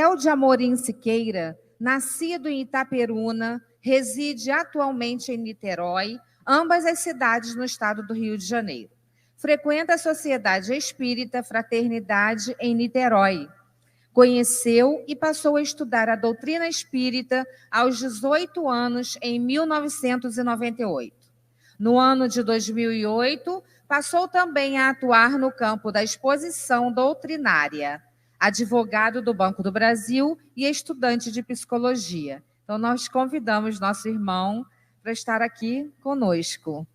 José de Amorim Siqueira, nascido em Itaperuna, reside atualmente em Niterói, ambas as cidades no estado do Rio de Janeiro. Frequenta a Sociedade Espírita Fraternidade em Niterói. Conheceu e passou a estudar a doutrina espírita aos 18 anos, em 1998. No ano de 2008, passou também a atuar no campo da exposição doutrinária, advogado do Banco do Brasil e estudante de psicologia. Então, nós convidamos nosso irmão para estar aqui conosco.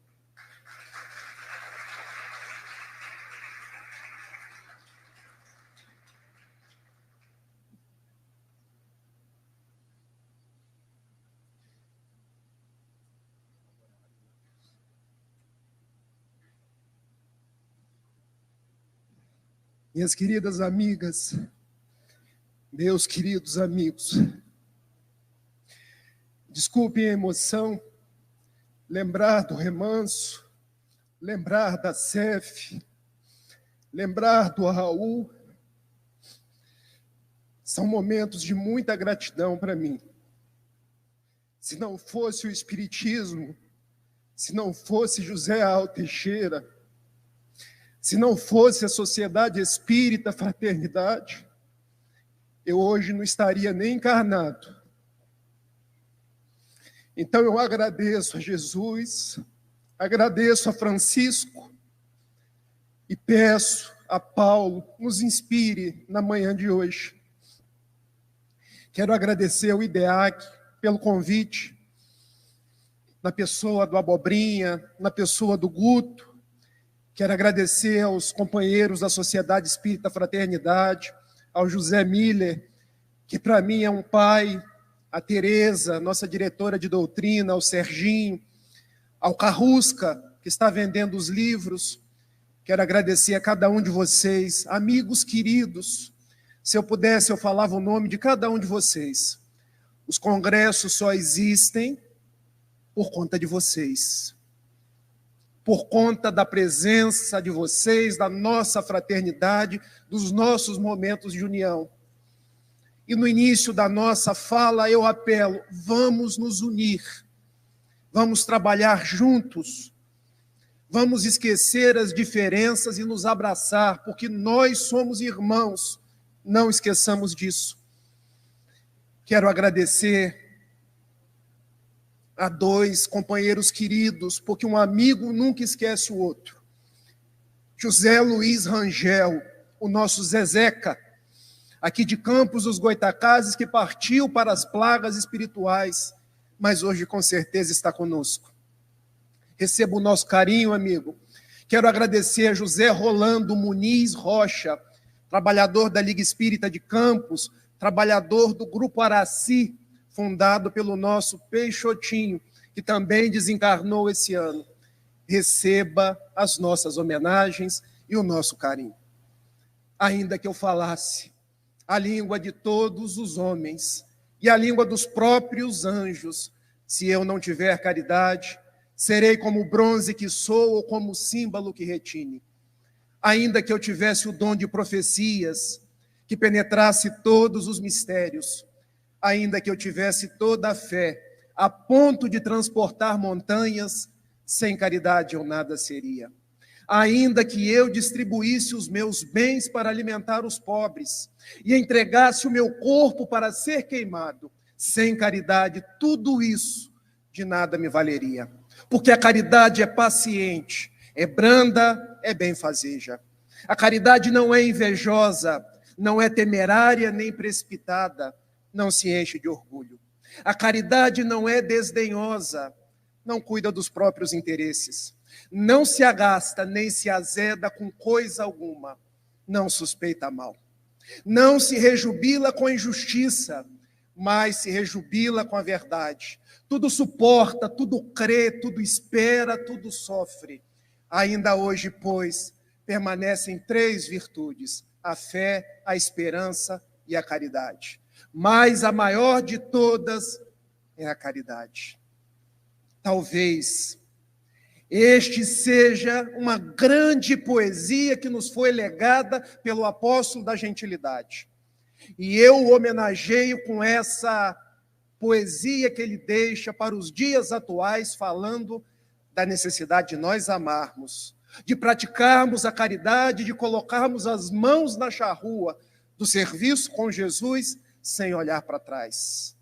Minhas queridas amigas, meus queridos amigos, desculpem a emoção, lembrar do Remanso, lembrar da CEF, lembrar do Raul, são momentos de muita gratidão para mim. Se não fosse o Espiritismo, se não fosse José Alto Teixeira, se não fosse a Sociedade Espírita Fraternidade, eu hoje não estaria nem encarnado. Então eu agradeço a Jesus, agradeço a Francisco e peço a Paulo, nos inspire na manhã de hoje. Quero agradecer ao IDEAC pelo convite, na pessoa do Abobrinha, na pessoa do Guto. Quero agradecer aos companheiros da Sociedade Espírita Fraternidade, ao José Miller, que para mim é um pai, a Tereza, nossa diretora de doutrina, ao Serginho, ao Carrusca, que está vendendo os livros. Quero agradecer a cada um de vocês, amigos queridos. Se eu pudesse, eu falava o nome de cada um de vocês. Os congressos só existem por conta de vocês. Por conta da presença de vocês, da nossa fraternidade, dos nossos momentos de união. E no início da nossa fala eu apelo, vamos nos unir, vamos trabalhar juntos, vamos esquecer as diferenças e nos abraçar, porque nós somos irmãos, não esqueçamos disso. Quero agradecer a dois companheiros queridos, porque um amigo nunca esquece o outro. José Luiz Rangel, o nosso Zezeca, aqui de Campos dos Goitacazes, que partiu para as plagas espirituais, mas hoje com certeza está conosco. Receba o nosso carinho, amigo. Quero agradecer a José Rolando Muniz Rocha, trabalhador da Liga Espírita de Campos, trabalhador do Grupo Araci, fundado pelo nosso Peixotinho, que também desencarnou esse ano. Receba as nossas homenagens e o nosso carinho. Ainda que eu falasse a língua de todos os homens e a língua dos próprios anjos, se eu não tiver caridade, serei como o bronze que sou ou como o símbolo que retine. Ainda que eu tivesse o dom de profecias, que penetrasse todos os mistérios, ainda que eu tivesse toda a fé, a ponto de transportar montanhas, sem caridade eu nada seria. Ainda que eu distribuísse os meus bens para alimentar os pobres e entregasse o meu corpo para ser queimado, sem caridade, tudo isso de nada me valeria. Porque a caridade é paciente, é branda, é benfazeja. A caridade não é invejosa, não é temerária nem precipitada, não se enche de orgulho. A caridade não é desdenhosa, não cuida dos próprios interesses. Não se agasta nem se azeda com coisa alguma, não suspeita mal. Não se rejubila com a injustiça, mas se rejubila com a verdade. Tudo suporta, tudo crê, tudo espera, tudo sofre. Ainda hoje, pois, permanecem 3 virtudes: a fé, a esperança e a caridade. Mas a maior de todas é a caridade. Talvez este seja uma grande poesia que nos foi legada pelo apóstolo da gentilidade. E eu o homenageio com essa poesia que ele deixa para os dias atuais, falando da necessidade de nós amarmos, de praticarmos a caridade, de colocarmos as mãos na charrua do serviço com Jesus, sem olhar para trás.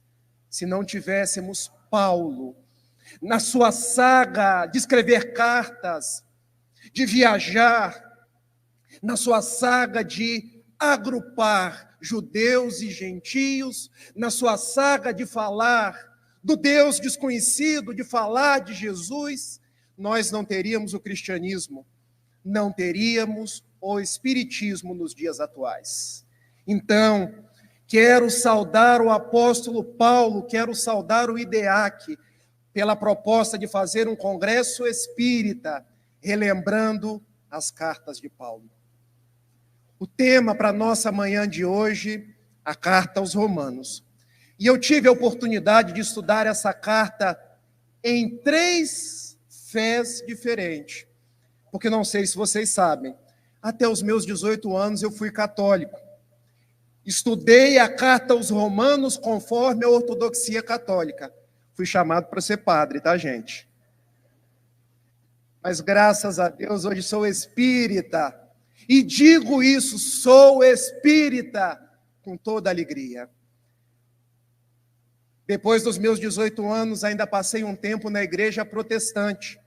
Se não tivéssemos Paulo, na sua saga de escrever cartas, de viajar, na sua saga de agrupar judeus e gentios, na sua saga de falar do Deus desconhecido, de falar de Jesus, nós não teríamos o cristianismo, não teríamos o espiritismo nos dias atuais. Então, quero saudar o apóstolo Paulo, quero saudar o IDEAC, pela proposta de fazer um congresso espírita, relembrando as cartas de Paulo. O tema para a nossa manhã de hoje, a carta aos Romanos. E eu tive a oportunidade de estudar essa carta em 3 fés diferentes, porque não sei se vocês sabem, até os meus 18 anos eu fui católico. Estudei a carta aos Romanos conforme a ortodoxia católica. Fui chamado para ser padre, tá, gente? Mas graças a Deus hoje sou espírita. E digo isso, sou espírita, com toda alegria. Depois dos meus 18 anos, ainda passei um tempo na igreja protestante.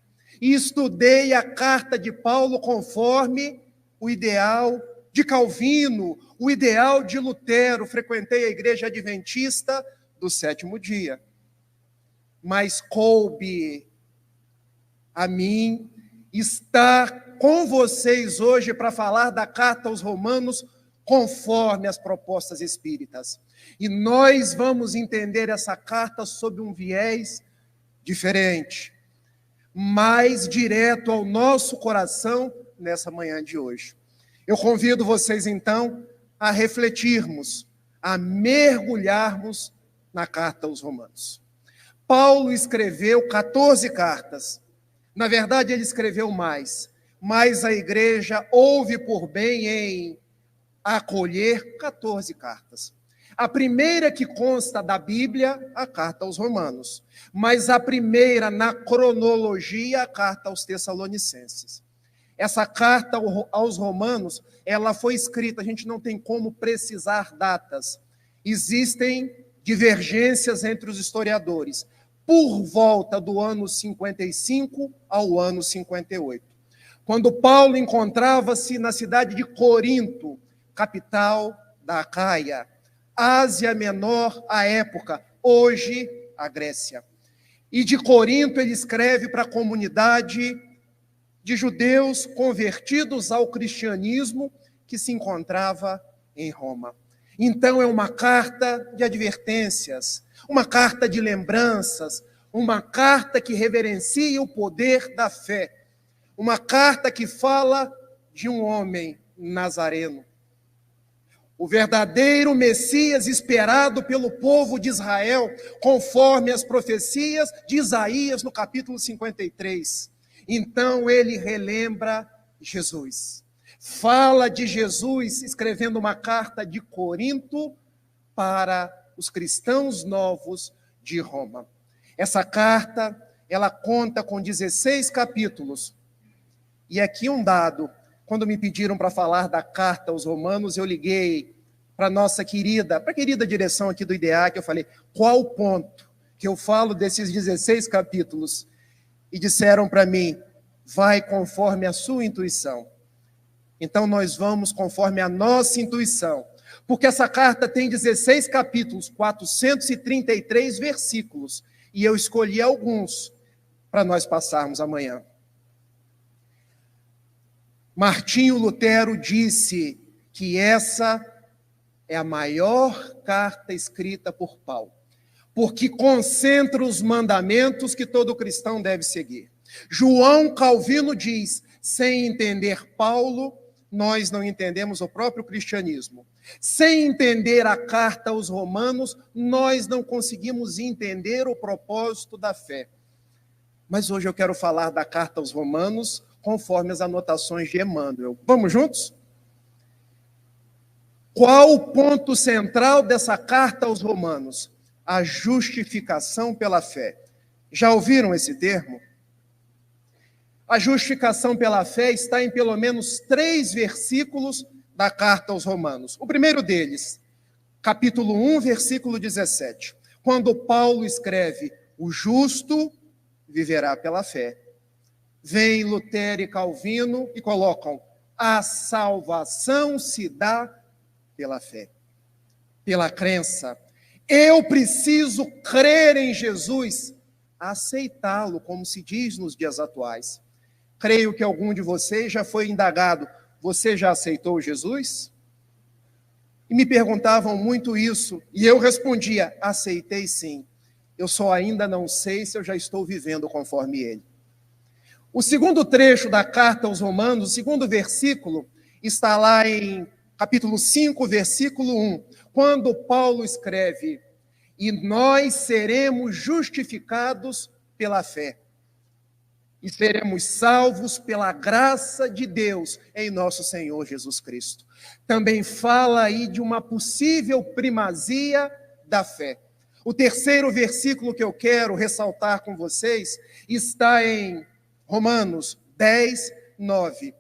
E estudei a carta de Paulo conforme o ideal de Calvino, o ideal de Lutero. Frequentei a igreja adventista do 7º dia. Mas coube a mim estar com vocês hoje para falar da carta aos Romanos conforme as propostas espíritas. E nós vamos entender essa carta sob um viés diferente, mais direto ao nosso coração nessa manhã de hoje. Eu convido vocês, então, a refletirmos, a mergulharmos na carta aos Romanos. Paulo escreveu 14 cartas. Na verdade, ele escreveu mais, mas a igreja houve por bem em acolher 14 cartas. A primeira que consta da Bíblia, a carta aos Romanos, mas a primeira na cronologia, a carta aos Tessalonicenses. Essa carta aos Romanos, ela foi escrita, a gente não tem como precisar datas. Existem divergências entre os historiadores, por volta do ano 55 ao ano 58. Quando Paulo encontrava-se na cidade de Corinto, capital da Acaia, Ásia Menor à época, hoje a Grécia. E de Corinto ele escreve para a comunidade de judeus convertidos ao cristianismo que se encontrava em Roma. Então é uma carta de advertências, uma carta de lembranças, uma carta que reverencia o poder da fé, uma carta que fala de um homem nazareno, o verdadeiro Messias esperado pelo povo de Israel, conforme as profecias de Isaías no capítulo 53. Então ele relembra Jesus. Fala de Jesus escrevendo uma carta de Corinto para os cristãos novos de Roma. Essa carta, ela conta com 16 capítulos. E aqui um dado, quando me pediram para falar da carta aos Romanos, eu liguei para a querida direção aqui do IDEAC, eu falei, qual o ponto que eu falo desses 16 capítulos? E disseram para mim, vai conforme a sua intuição. Então nós vamos conforme a nossa intuição, porque essa carta tem 16 capítulos, 433 versículos, e eu escolhi alguns para nós passarmos amanhã. Martinho Lutero disse que essa é a maior carta escrita por Paulo, porque concentra os mandamentos que todo cristão deve seguir. João Calvino diz, sem entender Paulo, nós não entendemos o próprio cristianismo. Sem entender a carta aos Romanos, nós não conseguimos entender o propósito da fé. Mas hoje eu quero falar da carta aos Romanos, conforme as anotações de Emmanuel. Vamos juntos? Qual o ponto central dessa carta aos Romanos? A justificação pela fé. Já ouviram esse termo? A justificação pela fé está em pelo menos 3 versículos da carta aos Romanos. O primeiro deles, capítulo 1, versículo 17. Quando Paulo escreve: o justo viverá pela fé. Vem Lutero e Calvino e colocam: a salvação se dá pela fé, pela crença. Eu preciso crer em Jesus, aceitá-lo, como se diz nos dias atuais. Creio que algum de vocês já foi indagado: você já aceitou Jesus? E me perguntavam muito isso, e eu respondia: aceitei sim. Eu só ainda não sei se eu já estou vivendo conforme ele. O segundo trecho da carta aos Romanos, o segundo versículo, está lá em capítulo 5, versículo 1, quando Paulo escreve: e nós seremos justificados pela fé, e seremos salvos pela graça de Deus em nosso Senhor Jesus Cristo. Também fala aí de uma possível primazia da fé. O terceiro versículo que eu quero ressaltar com vocês está em Romanos 10, 9.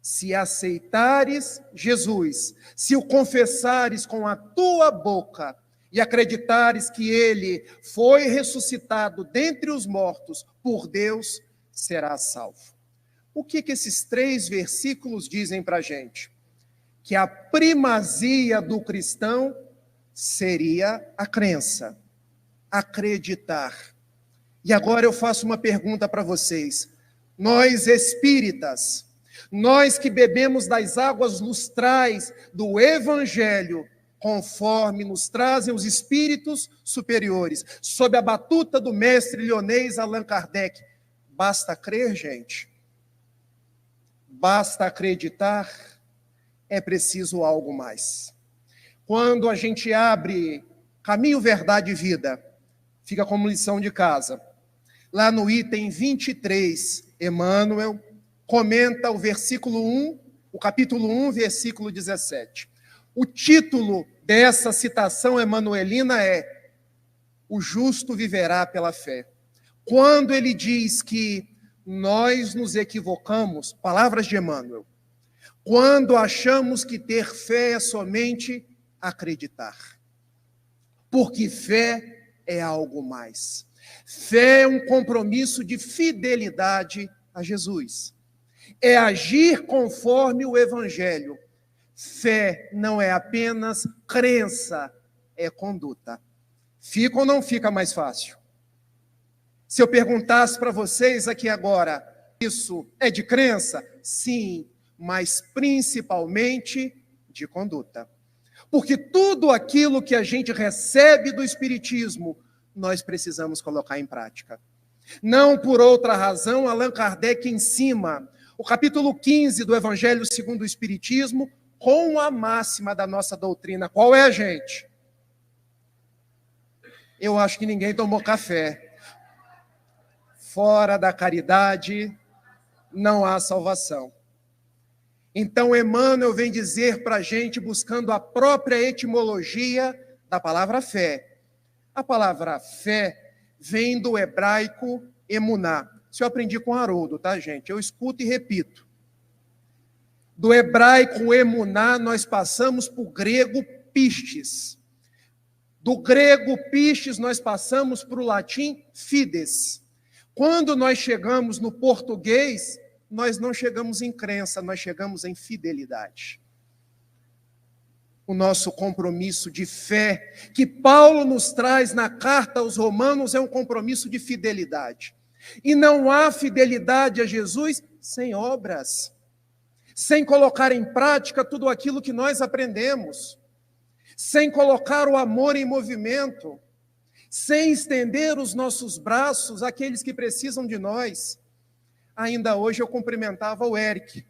Se aceitares Jesus, se o confessares com a tua boca e acreditares que ele foi ressuscitado dentre os mortos por Deus, serás salvo. O que esses 3 versículos dizem para a gente? Que a primazia do cristão seria a crença, acreditar. E agora eu faço uma pergunta para vocês. Nós espíritas, nós que bebemos das águas lustrais do Evangelho, conforme nos trazem os espíritos superiores, sob a batuta do mestre leonês Allan Kardec, basta crer, gente? Basta acreditar? É preciso algo mais. Quando a gente abre Caminho, Verdade e Vida, fica como lição de casa. Lá no item 23, Emmanuel comenta o versículo 1, o capítulo 1, versículo 17. O título dessa citação emanuelina é: o justo viverá pela fé. Quando ele diz que nós nos equivocamos, palavras de Emmanuel, quando achamos que ter fé é somente acreditar. Porque fé é algo mais. Fé é um compromisso de fidelidade a Jesus. É agir conforme o Evangelho. Fé não é apenas crença, é conduta. Fica ou não fica mais fácil? Se eu perguntasse para vocês aqui agora, isso é de crença? Sim, mas principalmente de conduta. Porque tudo aquilo que a gente recebe do Espiritismo, nós precisamos colocar em prática. Não por outra razão, Allan Kardec ensina o capítulo 15 do Evangelho segundo o Espiritismo, com a máxima da nossa doutrina. Qual é, gente? Eu acho que ninguém tomou café. Fora da caridade, não há salvação. Então, Emmanuel vem dizer para a gente, buscando a própria etimologia da palavra fé. A palavra fé vem do hebraico emuná. Isso eu aprendi com Haroldo, tá, gente? Eu escuto e repito. Do hebraico emuná, nós passamos para o grego pistes. Do grego pistes, nós passamos para o latim fides. Quando nós chegamos no português, nós não chegamos em crença, nós chegamos em fidelidade. O nosso compromisso de fé, que Paulo nos traz na carta aos Romanos, é um compromisso de fidelidade. E não há fidelidade a Jesus sem obras, sem colocar em prática tudo aquilo que nós aprendemos, sem colocar o amor em movimento, sem estender os nossos braços àqueles que precisam de nós. Ainda hoje eu cumprimentava o Eric,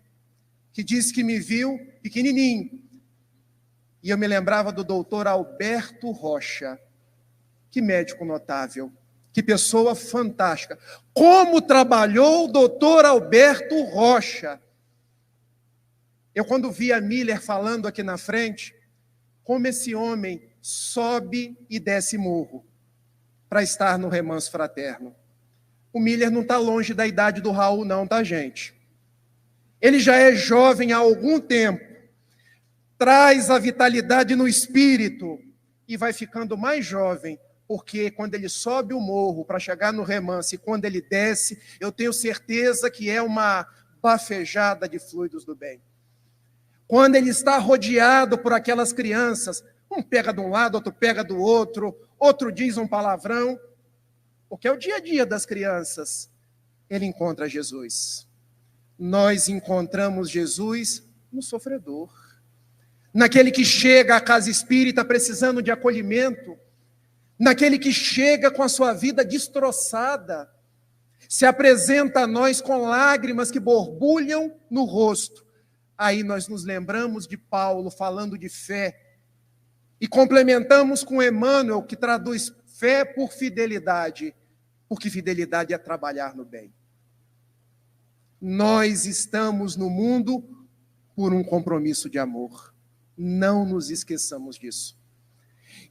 que disse que me viu pequenininho. E eu me lembrava do doutor Alberto Rocha. Que médico notável, que pessoa fantástica. Como trabalhou o doutor Alberto Rocha. Eu, quando vi a Miller falando aqui na frente, como esse homem sobe e desce morro para estar no remanso fraterno. O Miller não está longe da idade do Raul, não, tá, gente? Ele já é jovem há algum tempo, traz a vitalidade no espírito e vai ficando mais jovem, porque quando ele sobe o morro para chegar no remanso e quando ele desce, eu tenho certeza que é uma bafejada de fluidos do bem. Quando ele está rodeado por aquelas crianças, um pega de um lado, outro pega do outro diz um palavrão, porque é o dia a dia das crianças, ele encontra Jesus. Nós encontramos Jesus no sofredor, naquele que chega à casa espírita precisando de acolhimento, naquele que chega com a sua vida destroçada, se apresenta a nós com lágrimas que borbulham no rosto. Aí nós nos lembramos de Paulo falando de fé, e complementamos com Emmanuel, que traduz fé por fidelidade, porque fidelidade é trabalhar no bem. Nós estamos no mundo por um compromisso de amor. Não nos esqueçamos disso.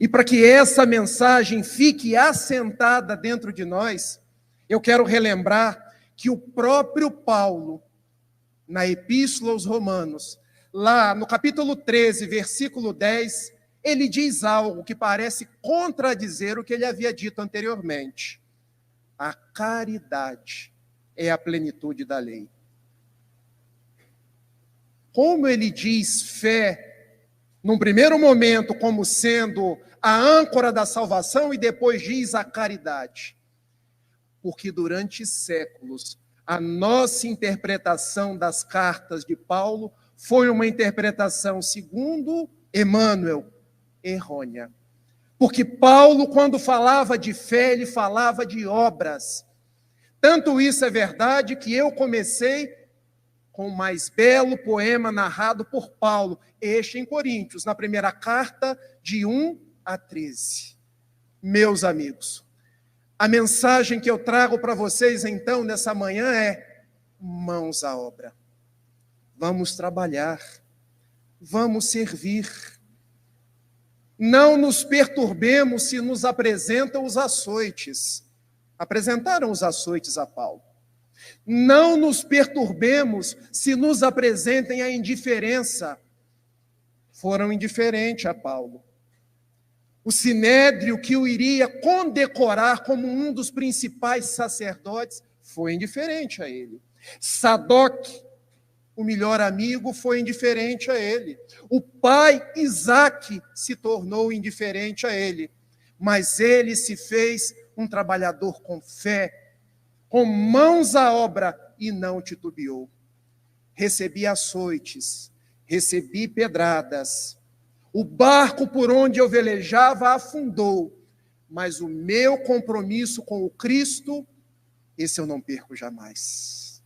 E para que essa mensagem fique assentada dentro de nós, eu quero relembrar que o próprio Paulo, na Epístola aos Romanos, lá no capítulo 13, versículo 10, ele diz algo que parece contradizer o que ele havia dito anteriormente. A caridade é a plenitude da lei. Como ele diz fé, num primeiro momento, como sendo a âncora da salvação, e depois diz a caridade. Porque durante séculos, a nossa interpretação das cartas de Paulo foi uma interpretação, segundo Emmanuel, errônea. Porque Paulo, quando falava de fé, ele falava de obras. Tanto isso é verdade que eu comecei com o mais belo poema narrado por Paulo, este em Coríntios, na primeira carta, de 1 a 13. Meus amigos, a mensagem que eu trago para vocês, então, nessa manhã é: mãos à obra. Vamos trabalhar, vamos servir. Não nos perturbemos se nos apresentam os açoites. Apresentaram os açoites a Paulo. Não nos perturbemos se nos apresentem a indiferença. Foram indiferentes a Paulo. O sinédrio que o iria condecorar como um dos principais sacerdotes foi indiferente a ele. Sadoc, o melhor amigo, foi indiferente a ele. O pai Isaque se tornou indiferente a ele. Mas ele se fez um trabalhador com fé, com mãos à obra, e não titubeou. Recebi açoites, recebi pedradas. O barco por onde eu velejava afundou, mas o meu compromisso com o Cristo, esse eu não perco jamais.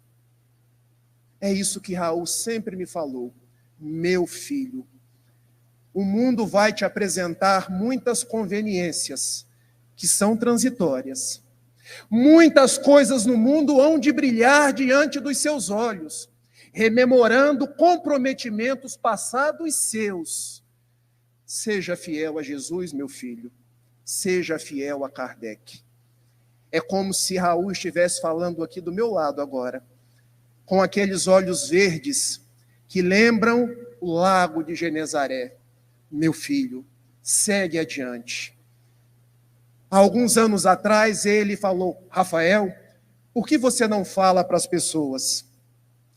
É isso que Raul sempre me falou. Meu filho, o mundo vai te apresentar muitas conveniências que são transitórias. Muitas coisas no mundo hão de brilhar diante dos seus olhos, rememorando comprometimentos passados seus. Seja fiel a Jesus, meu filho. Seja fiel a Kardec. É como se Raul estivesse falando aqui do meu lado agora, com aqueles olhos verdes que lembram o lago de Genezaré. Meu filho, segue adiante. Há alguns anos atrás, ele falou: Rafael, por que você não fala para as pessoas?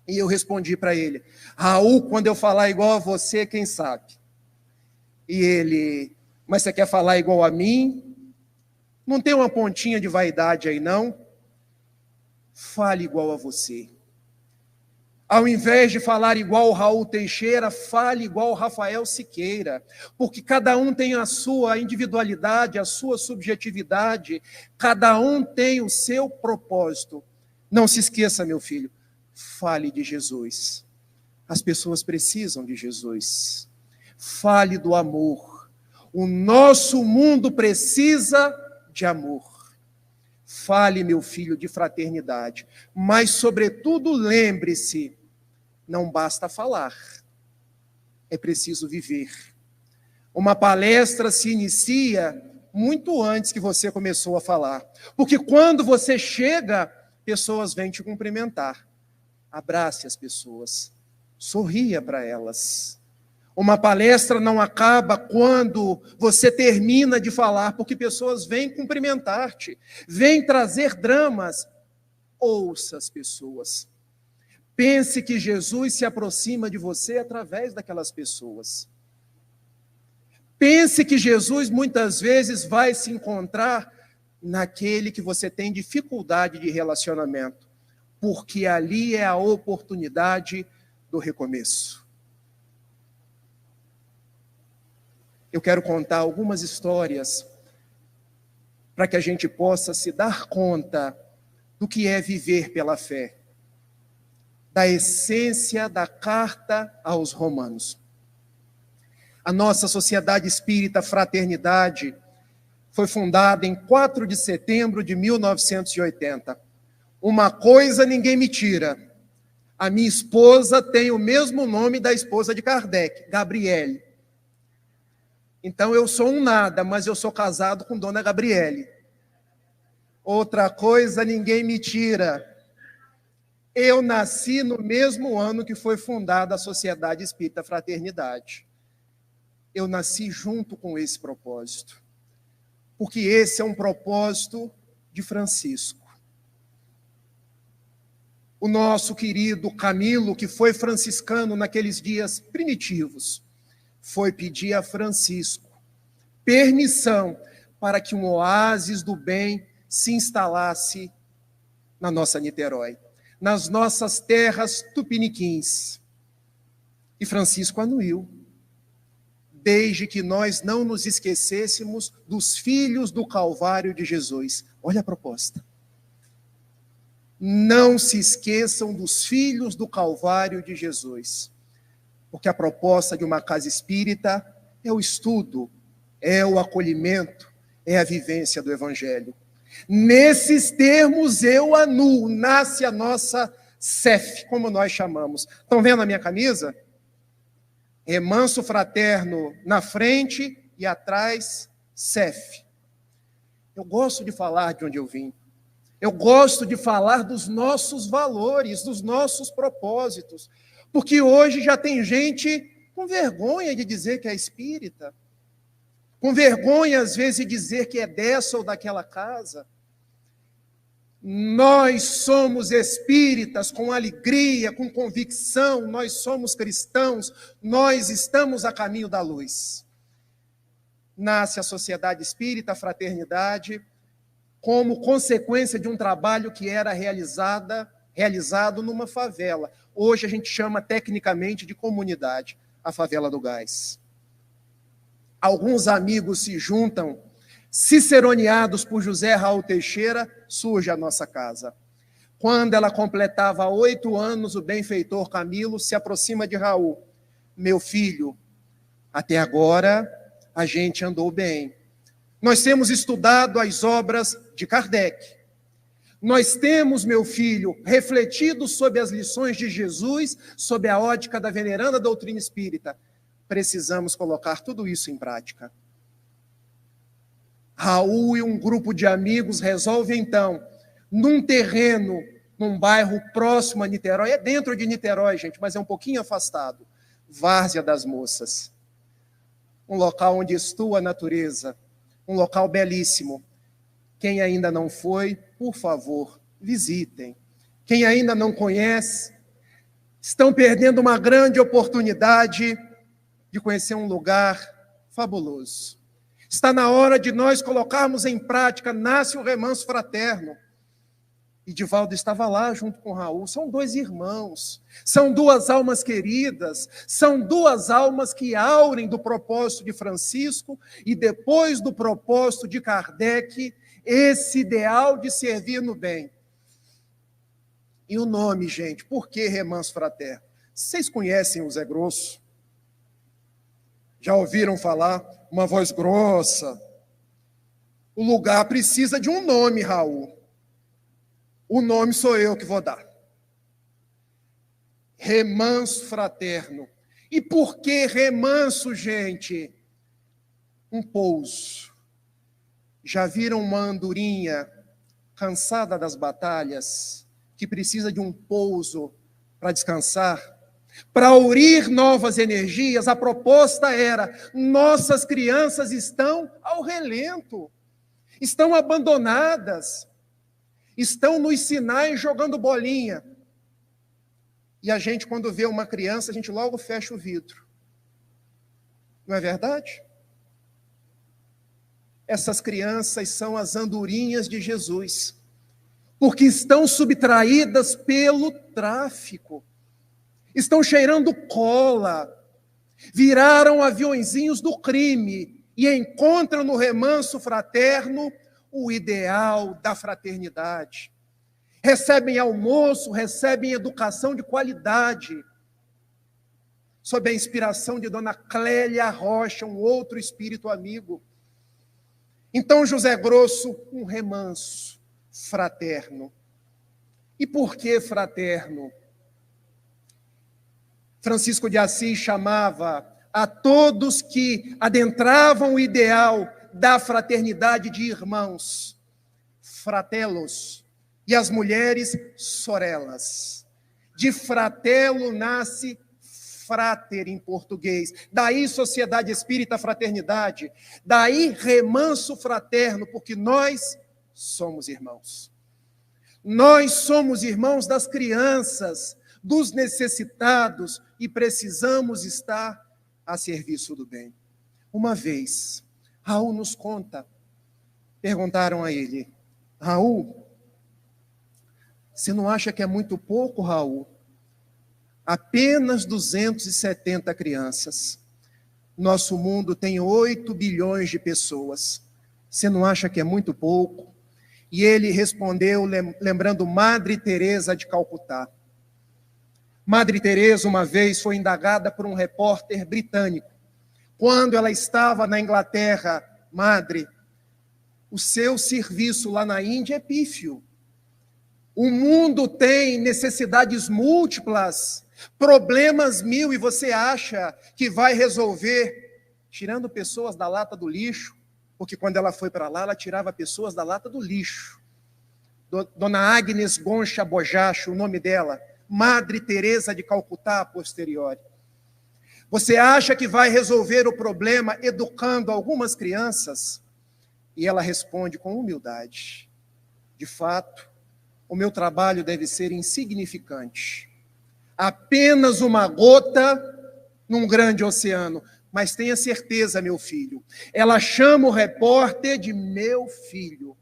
E eu respondi para ele: Raul, quando eu falar igual a você, quem sabe? E ele: mas você quer falar igual a mim? Não tem uma pontinha de vaidade aí, não? Fale igual a você. Ao invés de falar igual o Raul Teixeira, fale igual o Rafael Siqueira, porque cada um tem a sua individualidade, a sua subjetividade, cada um tem o seu propósito. Não se esqueça, meu filho, fale de Jesus. As pessoas precisam de Jesus. Fale do amor. O nosso mundo precisa de amor. Fale, meu filho, de fraternidade, mas, sobretudo, lembre-se, não basta falar, é preciso viver. Uma palestra se inicia muito antes que você começou a falar. Porque quando você chega, pessoas vêm te cumprimentar. Abrace as pessoas. Sorria para elas. Uma palestra não acaba quando você termina de falar, porque pessoas vêm cumprimentar-te, vêm trazer dramas. Ouça as pessoas. Pense que Jesus se aproxima de você através daquelas pessoas. Pense que Jesus muitas vezes vai se encontrar naquele que você tem dificuldade de relacionamento, porque ali é a oportunidade do recomeço. Eu quero contar algumas histórias para que a gente possa se dar conta do que é viver pela fé, da essência da carta aos Romanos. A nossa Sociedade Espírita Fraternidade foi fundada em 4 de setembro de 1980. Uma coisa ninguém me tira. A minha esposa tem o mesmo nome da esposa de Kardec, Gabriele. Então eu sou um nada, mas eu sou casado com Dona Gabriele. Outra coisa ninguém me tira. Eu nasci no mesmo ano que foi fundada a Sociedade Espírita Fraternidade. Eu nasci junto com esse propósito, porque esse é um propósito de Francisco. O nosso querido Camilo, que foi franciscano naqueles dias primitivos, foi pedir a Francisco permissão para que um oásis do bem se instalasse na nossa Niterói, nas nossas terras tupiniquins. E Francisco anuiu, desde que nós não nos esquecêssemos dos filhos do Calvário de Jesus. Olha a proposta. Não se esqueçam dos filhos do Calvário de Jesus, porque a proposta de uma casa espírita é o estudo, é o acolhimento, é a vivência do Evangelho. Nesses termos eu anuo, nasce a nossa CEF, como nós chamamos. Estão vendo a minha camisa? Remanso fraterno na frente e atrás, CEF. Eu gosto de falar de onde eu vim. Eu gosto de falar dos nossos valores, dos nossos propósitos. Porque hoje já tem gente com vergonha de dizer que é espírita. Com vergonha, às vezes, de dizer que é dessa ou daquela casa. Nós somos espíritas com alegria, com convicção, nós somos cristãos, nós estamos a caminho da luz. Nasce a Sociedade Espírita Fraternidade como consequência de um trabalho que era realizado numa favela. Hoje a gente chama tecnicamente de comunidade, a Favela do Gás. Alguns amigos se juntam, ciceroneados por José Raul Teixeira, surge a nossa casa. Quando ela completava 8 anos, o benfeitor Camilo se aproxima de Raul. Meu filho, até agora a gente andou bem. Nós temos estudado as obras de Kardec. Nós temos, meu filho, refletido sobre as lições de Jesus, sob a ótica da veneranda doutrina espírita. Precisamos colocar tudo isso em prática. Raul e um grupo de amigos resolvem, então, num terreno, num bairro próximo a Niterói, é dentro de Niterói, gente, mas é um pouquinho afastado, Várzea das Moças. Um local onde estua a natureza, um local belíssimo. Quem ainda não foi, por favor, visitem. Quem ainda não conhece, estão perdendo uma grande oportunidade de conhecer um lugar fabuloso. Está na hora de nós colocarmos em prática, nasce o remanso fraterno. E Divaldo estava lá junto com Raul. São 2 irmãos, são 2 almas queridas, são 2 almas que aurem do propósito de Francisco e depois do propósito de Kardec, esse ideal de servir no bem. E o nome, gente, por que remanso fraterno? Vocês conhecem o Zé Grosso? Já ouviram falar? Uma voz grossa. O lugar precisa de um nome, Raul. O nome sou eu que vou dar. Remanso fraterno. E por que remanso, gente? um pouso. Já viram uma andorinha cansada das batalhas, que precisa de um pouso para descansar? Para aurir novas energias, a proposta era: nossas crianças estão ao relento, estão abandonadas, estão nos sinais jogando bolinha. E a gente, quando vê uma criança, a gente logo fecha o vidro. Não é verdade? Essas crianças são as andorinhas de Jesus, porque estão subtraídas pelo tráfico, estão cheirando cola, viraram aviõezinhos do crime e encontram no remanso fraterno o ideal da fraternidade. Recebem almoço, recebem educação de qualidade, sob a inspiração de Dona Clélia Rocha, um outro espírito amigo. Então, José Grosso, um remanso fraterno. E por que fraterno? Francisco de Assis chamava a todos que adentravam o ideal da fraternidade de irmãos, fratelos, e as mulheres, sorellas. De fratelo nasce frater em português. Daí Sociedade Espírita Fraternidade. Daí remanso fraterno, porque nós somos irmãos. Nós somos irmãos das crianças, dos necessitados, e precisamos estar a serviço do bem. Uma vez, Raul nos conta, perguntaram a ele: Raul, você não acha que é muito pouco, Raul? Apenas 270 crianças. Nosso mundo tem 8 bilhões de pessoas. Você não acha que é muito pouco? E ele respondeu, lembrando Madre Teresa de Calcutá. Madre Teresa, uma vez, foi indagada por um repórter britânico. Quando ela estava na Inglaterra: Madre, o seu serviço lá na Índia é pífio. O mundo tem necessidades múltiplas, problemas mil, e você acha que vai resolver tirando pessoas da lata do lixo? Porque quando ela foi para lá, ela tirava pessoas da lata do lixo. Dona Agnes Goncha Bojacho, o nome dela, Madre Teresa de Calcutá, a posteriori. Você acha que vai resolver o problema educando algumas crianças? E ela responde com humildade: de fato, o meu trabalho deve ser insignificante, apenas uma gota num grande oceano. Mas tenha certeza, meu filho, ela chama o repórter de meu filho.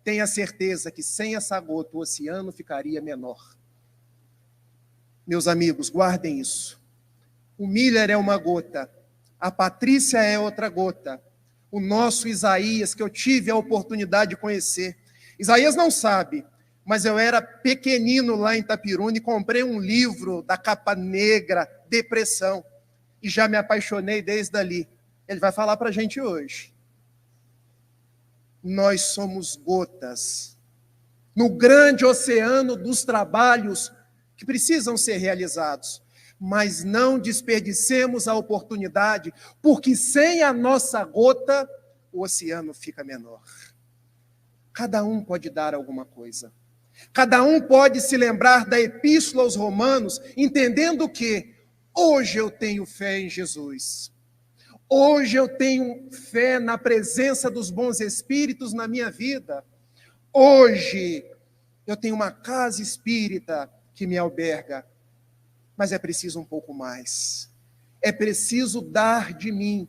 Tenha certeza que sem essa gota o oceano ficaria menor. Meus amigos, guardem isso. O Miller é uma gota, a Patrícia é outra gota. O nosso Isaías, que eu tive a oportunidade de conhecer. Isaías não sabe, mas eu era pequenino lá em Itapiruna e comprei um livro da capa negra, Depressão, e já me apaixonei desde ali. Ele vai falar para a gente hoje. Nós somos gotas no grande oceano dos trabalhos que precisam ser realizados, mas não desperdicemos a oportunidade, porque sem a nossa gota, o oceano fica menor. Cada um pode dar alguma coisa. Cada um pode se lembrar da Epístola aos Romanos, entendendo que hoje eu tenho fé em Jesus. Hoje eu tenho fé na presença dos bons espíritos na minha vida. Hoje eu tenho uma casa espírita que me alberga. Mas é preciso um pouco mais. É preciso dar de mim,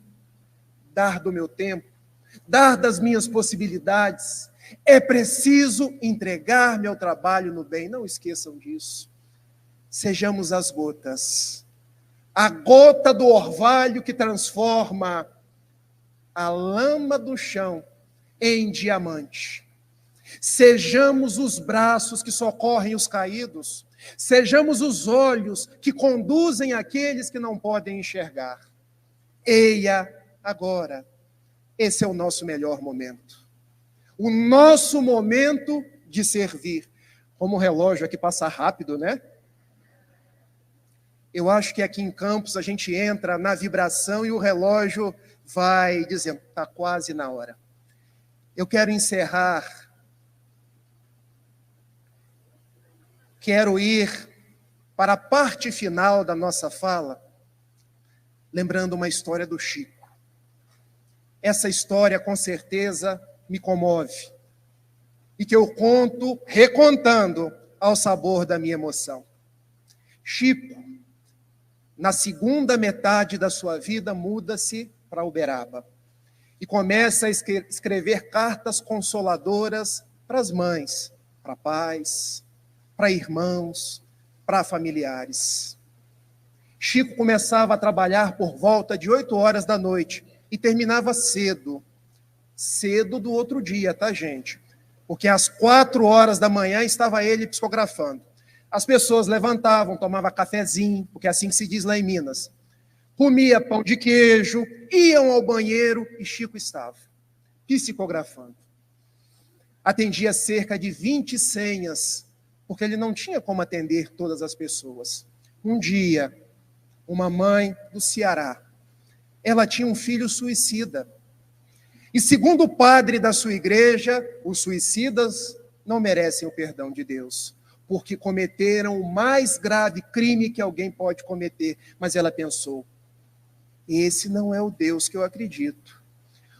dar do meu tempo, dar das minhas possibilidades. É preciso entregar meu trabalho no bem. Não esqueçam disso. Sejamos as gotas. A gota do orvalho que transforma a lama do chão em diamante. Sejamos os braços que socorrem os caídos. Sejamos os olhos que conduzem aqueles que não podem enxergar. Eia, agora, esse é o nosso melhor momento. O nosso momento de servir. Como o relógio aqui passa rápido, né? Eu acho que aqui em Campos a gente entra na vibração e o relógio vai dizendo, está quase na hora. Eu quero encerrar, quero ir para a parte final da nossa fala, lembrando uma história do Chico. Essa história, com certeza, me comove, e que eu conto, recontando, ao sabor da minha emoção. Chico, na segunda metade da sua vida, muda-se para Uberaba e começa a escrever cartas consoladoras para as mães, para pais, para irmãos, para familiares. Chico começava a trabalhar por volta de 8 horas da noite e terminava cedo. Cedo do outro dia, tá, gente? Porque às 4 horas da manhã estava ele psicografando. As pessoas levantavam, tomavam cafezinho, porque é assim que se diz lá em Minas. Comia pão de queijo, iam ao banheiro e Chico estava psicografando. Atendia cerca de 20 senhas, porque ele não tinha como atender todas as pessoas. Um dia, uma mãe do Ceará, ela tinha um filho suicida. E segundo o padre da sua igreja, os suicidas não merecem o perdão de Deus, porque cometeram o mais grave crime que alguém pode cometer. Mas ela pensou, esse não é o Deus que eu acredito.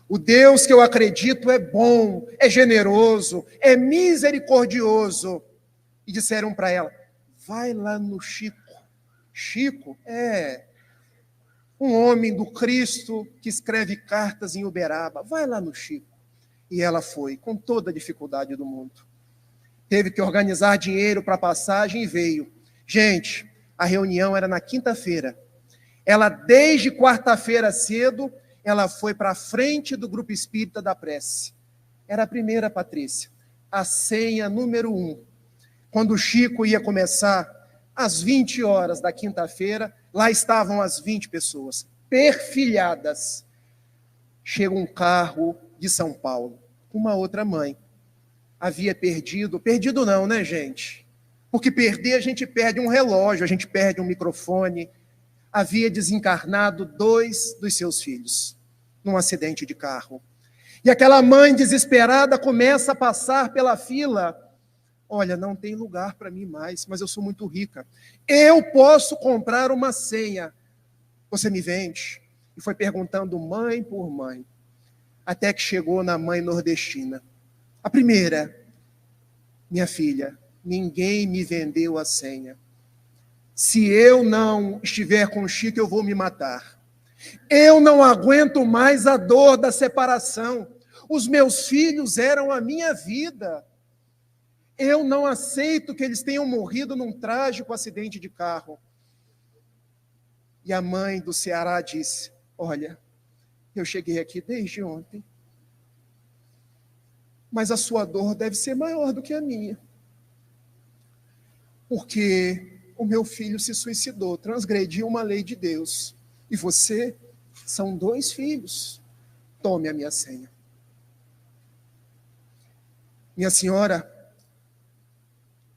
O Deus que eu acredito é bom, é generoso, é misericordioso. E disseram para ela, vai lá no Chico. Chico é um homem do Cristo que escreve cartas em Uberaba. Vai lá no Chico. E ela foi, com toda a dificuldade do mundo. Teve que organizar dinheiro para passagem e veio. Gente, a reunião era na quinta-feira. Ela, desde quarta-feira cedo, ela foi para a frente do grupo espírita da prece. Era a primeira, Patrícia. A senha número 1. Quando o Chico ia começar, às 20 horas da quinta-feira, lá estavam as 20 pessoas, perfilhadas. Chega um carro de São Paulo, uma outra mãe. Havia perdido não, né, gente? Porque perder, a gente perde um relógio, a gente perde um microfone. Havia desencarnado 2 dos seus filhos, num acidente de carro. E aquela mãe desesperada começa a passar pela fila. Olha, não tem lugar para mim mais, mas eu sou muito rica. Eu posso comprar uma senha. Você me vende? E foi perguntando mãe por mãe, até que chegou na mãe nordestina. A primeira, minha filha, ninguém me vendeu a senha. Se eu não estiver com o Chico, eu vou me matar. Eu não aguento mais a dor da separação. Os meus filhos eram a minha vida. Eu não aceito que eles tenham morrido num trágico acidente de carro. E a mãe do Ceará disse, olha, eu cheguei aqui desde ontem, mas a sua dor deve ser maior do que a minha. Porque o meu filho se suicidou, transgrediu uma lei de Deus. E você, são 2 filhos. Tome a minha senha. Minha senhora,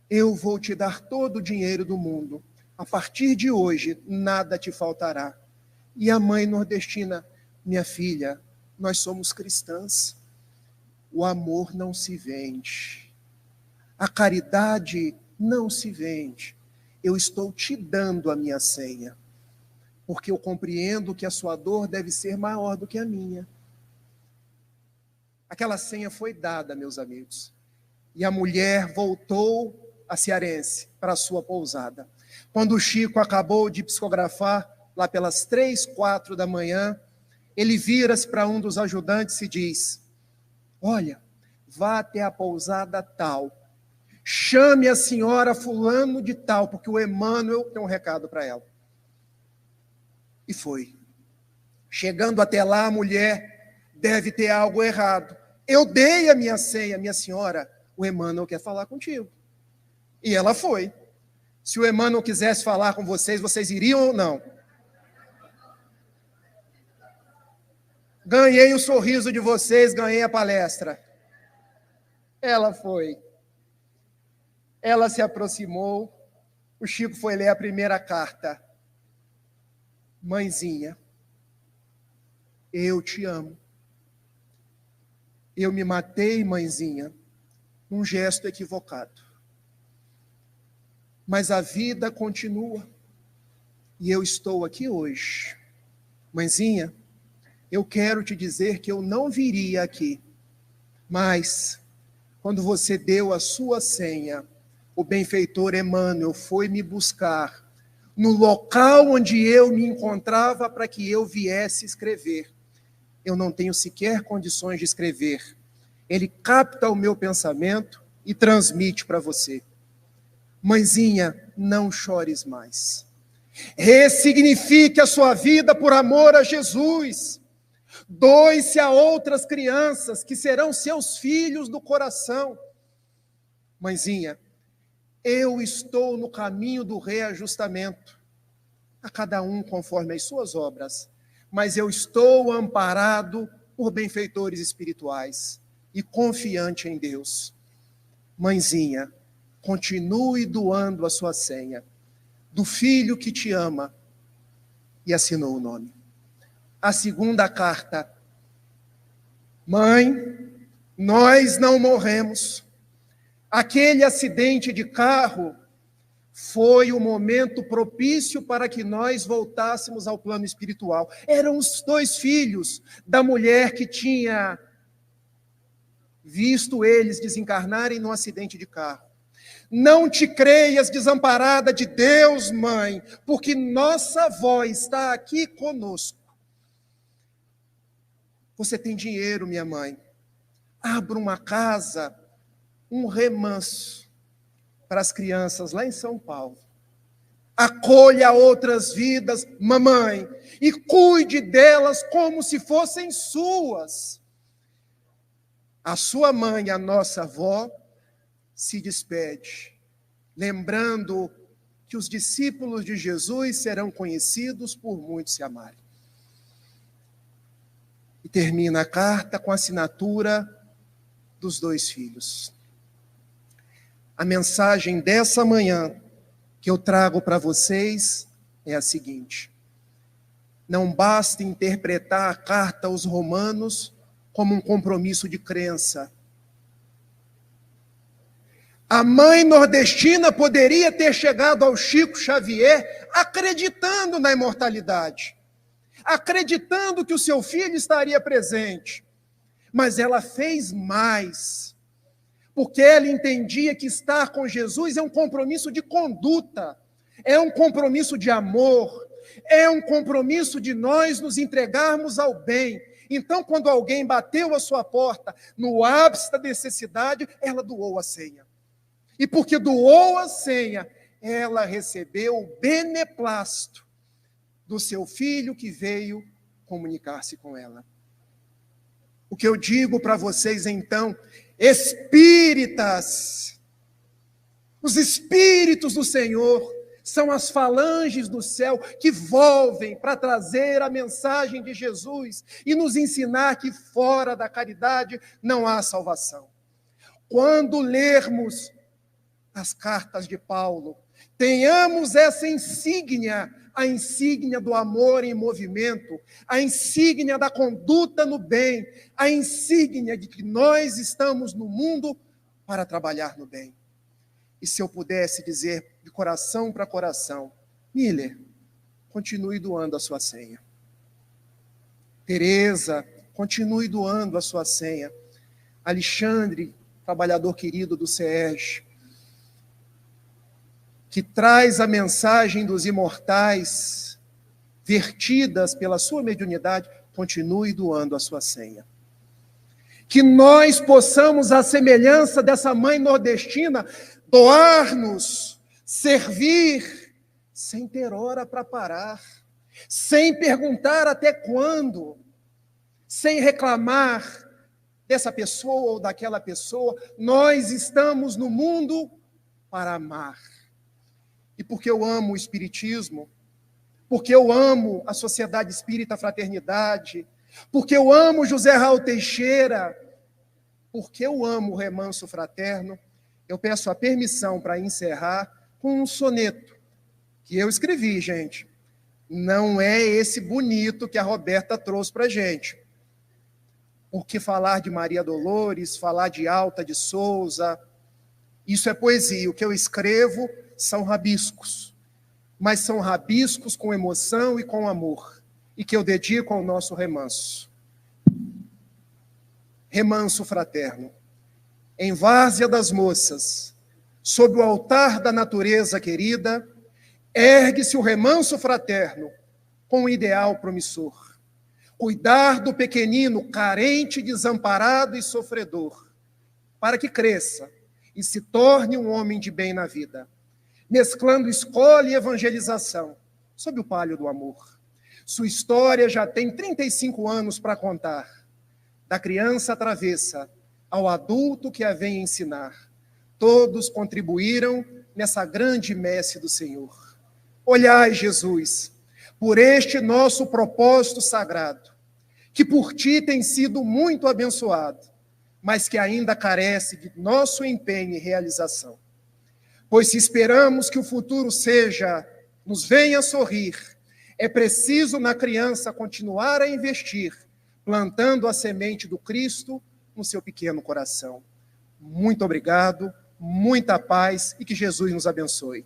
eu vou te dar todo o dinheiro do mundo. A partir de hoje, nada te faltará. E a mãe nordestina, minha filha, nós somos cristãs. O amor não se vende. A caridade não se vende. Eu estou te dando a minha senha, porque eu compreendo que a sua dor deve ser maior do que a minha. Aquela senha foi dada, meus amigos, e a mulher voltou a cearense para a sua pousada. Quando o Chico acabou de psicografar, lá pelas 3, 4 da manhã, ele vira-se para um dos ajudantes e diz, olha, vá até a pousada tal, chame a senhora fulano de tal, porque o Emmanuel tem um recado para ela. E foi. Chegando até lá, a mulher deve ter algo errado. Eu dei a minha senha, minha senhora, o Emmanuel quer falar contigo. E ela foi. Se o Emmanuel quisesse falar com vocês, vocês iriam ou não? Ganhei o sorriso de vocês, ganhei a palestra. Ela foi. Ela se aproximou, o Chico foi ler a primeira carta. Mãezinha, eu te amo. Eu me matei, mãezinha, num gesto equivocado. Mas a vida continua. E eu estou aqui hoje. Mãezinha, eu quero te dizer que eu não viria aqui. Mas, quando você deu a sua senha, o benfeitor Emmanuel foi me buscar no local onde eu me encontrava para que eu viesse escrever. Eu não tenho sequer condições de escrever. Ele capta o meu pensamento e transmite para você. Mãezinha, não chores mais. Ressignifique a sua vida por amor a Jesus. Doe-se a outras crianças que serão seus filhos do coração. Mãezinha, eu estou no caminho do reajustamento, a cada um conforme as suas obras, mas eu estou amparado por benfeitores espirituais e confiante em Deus. Mãezinha, continue doando a sua senha, do filho que te ama, e assinou o nome. A segunda carta: mãe, nós não morremos. Aquele acidente de carro foi o momento propício para que nós voltássemos ao plano espiritual. Eram os 2 filhos da mulher que tinha visto eles desencarnarem num acidente de carro. Não te creias desamparada de Deus, mãe, porque nossa avó está aqui conosco. Você tem dinheiro, minha mãe. Abra uma casa, um remanso para as crianças lá em São Paulo. Acolha outras vidas, mamãe, e cuide delas como se fossem suas. A sua mãe, a nossa avó, se despede, lembrando que os discípulos de Jesus serão conhecidos por muitos se amarem. E termina a carta com a assinatura dos 2 filhos. A mensagem dessa manhã que eu trago para vocês é a seguinte: não basta interpretar a carta aos Romanos como um compromisso de crença. A mãe nordestina poderia ter chegado ao Chico Xavier acreditando na imortalidade, acreditando que o seu filho estaria presente, mas ela fez mais, porque ela entendia que estar com Jesus é um compromisso de conduta, é um compromisso de amor, é um compromisso de nós nos entregarmos ao bem. Então, quando alguém bateu a sua porta no ápice da necessidade, ela doou a senha. E porque doou a senha, ela recebeu o beneplácito do seu filho que veio comunicar-se com ela. O que eu digo para vocês então, espíritas, os espíritos do Senhor são as falanges do céu que volvem para trazer a mensagem de Jesus e nos ensinar que fora da caridade não há salvação. Quando lermos as cartas de Paulo, tenhamos essa insígnia, a insígnia do amor em movimento, a insígnia da conduta no bem, a insígnia de que nós estamos no mundo para trabalhar no bem. E se eu pudesse dizer de coração para coração, Miller, continue doando a sua senha. Tereza, continue doando a sua senha. Alexandre, trabalhador querido do CERJ, que traz a mensagem dos imortais, vertidas pela sua mediunidade, continue doando a sua senha. Que nós possamos, à semelhança dessa mãe nordestina, doar-nos, servir, sem ter hora para parar, sem perguntar até quando, sem reclamar dessa pessoa ou daquela pessoa. Nós estamos no mundo para amar. E porque eu amo o Espiritismo, porque eu amo a Sociedade Espírita Fraternidade, porque eu amo José Raul Teixeira, porque eu amo o Remanso Fraterno, eu peço a permissão para encerrar com um soneto que eu escrevi, gente, não é esse bonito que a Roberta trouxe para a gente. Porque falar de Maria Dolores, falar de Alta de Souza, isso é poesia. O que eu escrevo são rabiscos, mas são rabiscos com emoção e com amor, e que eu dedico ao nosso remanso. Remanso fraterno. Em várzea das moças, sob o altar da natureza querida, ergue-se o remanso fraterno com um ideal promissor. Cuidar do pequenino, carente, desamparado e sofredor, para que cresça e se torne um homem de bem na vida, mesclando escola e evangelização, sob o palio do amor. Sua história já tem 35 anos para contar, da criança travessa ao adulto que a vem ensinar. Todos contribuíram nessa grande messe do Senhor. Olhai, Jesus, por este nosso propósito sagrado, que por ti tem sido muito abençoado, mas que ainda carece de nosso empenho e realização. Pois se esperamos que o futuro nos venha sorrir, é preciso na criança continuar a investir, plantando a semente do Cristo no seu pequeno coração. Muito obrigado, muita paz e que Jesus nos abençoe.